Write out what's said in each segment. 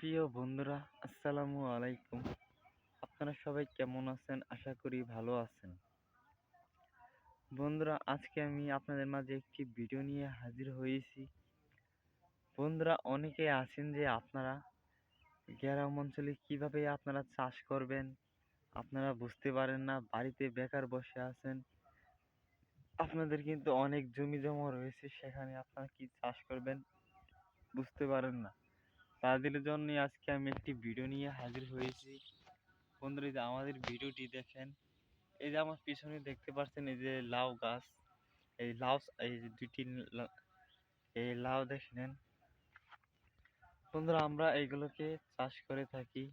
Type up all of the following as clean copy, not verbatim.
প্রিয় বন্ধুরা, আসসালামু আলাইকুম। আপনারা সবাই কেমন আছেন? আশা করি ভালো আছেন। বন্ধুরা, আজকে আমি আপনাদের মাঝে একটি ভিডিও নিয়ে হাজির হয়েছি। বন্ধুরা, অনেকে আছেন যে আপনারা গ্রাম অঞ্চলে কিভাবে আপনারা চাষ করবেন, আপনারা বুঝতে পারেন না, বাড়িতে বেকার বসে আছেন। আপনাদের কিন্তু অনেক জমি জমা রয়েছে, সেখানে আপনারা কি চাষ করবেন বুঝতে পারেন না। তাদের জন্যই আজকে আমি একটি ভিডিও নিয়ে হাজির হয়েছি। বন্ধুরা, এই যে আমাদের ভিডিওটি দেখেন, এই যে আমার পিছনে দেখতে পাচ্ছেন এই যে লাউ গাছ, এই লাউ, এই যে এই লাউ দেখে নেন। বন্ধুরা, আমরা এইগুলোকে চাষ করে থাকি।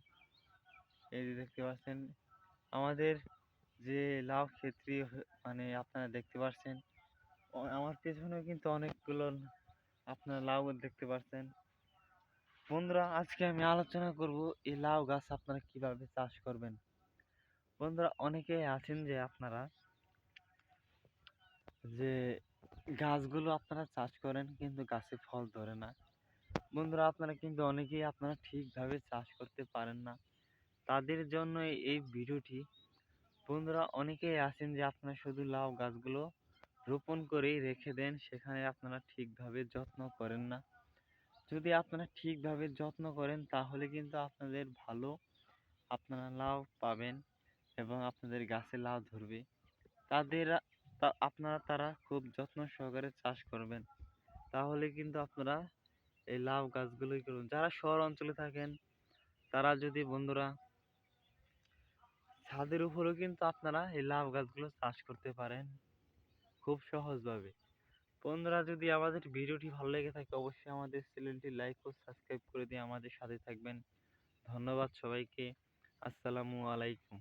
এই যে দেখতে পাচ্ছেন আমাদের যে লাউ ক্ষেত্রে, মানে আপনারা দেখতে পাচ্ছেন আমার পেছনেও কিন্তু অনেকগুলো আপনারা লাউ দেখতে পাচ্ছেন। বন্ধুরা, আজকে আমি আলোচনা করব এই লাউ গাছ আপনারা কিভাবে চাষ করবেন। বন্ধুরা, অনেকে আছেন যে আপনারা যে গাছগুলো আপনারা চাষ করেন কিন্তু গাছে ফল ধরে না। বন্ধুরা, আপনারা কিন্তু অনেকেই আপনারা ঠিকভাবে চাষ করতে পারেন না। তাদের জন্য এই ভিডিওটি। বন্ধুরা, অনেকেই আছেন যে আপনারা শুধু লাউ গাছগুলো রোপণ করেই রেখে দেন, সেখানে আপনারা ঠিকভাবে যত্ন করেন না। যদি আপনারা ঠিকভাবে যত্ন করেন তাহলে কিন্তু আপনাদের ভালো আপনারা লাউ পাবেন এবং আপনাদের গাছে লাউ ধরবে। তাদের তারা খুব যত্ন সহকারে চাষ করবেন, তাহলে কিন্তু আপনারা এই লাউ গাছগুলোই করুন। যারা শহর অঞ্চলে থাকেন তারা যদি বন্ধুরা ছাদের উপরেও কিন্তু আপনারা এই লাউ গাছগুলো চাষ করতে পারেন খুব সহজভাবে। বন্ধুরা, যদি আমাদের ভিডিওটি ভালো লেগে থাকে অবশ্যই আমাদের চ্যানেলটি লাইক ও সাবস্ক্রাইব করে দিয়ে আমাদের সাথে থাকবেন। ধন্যবাদ সবাইকে। আসসালামু আলাইকুম।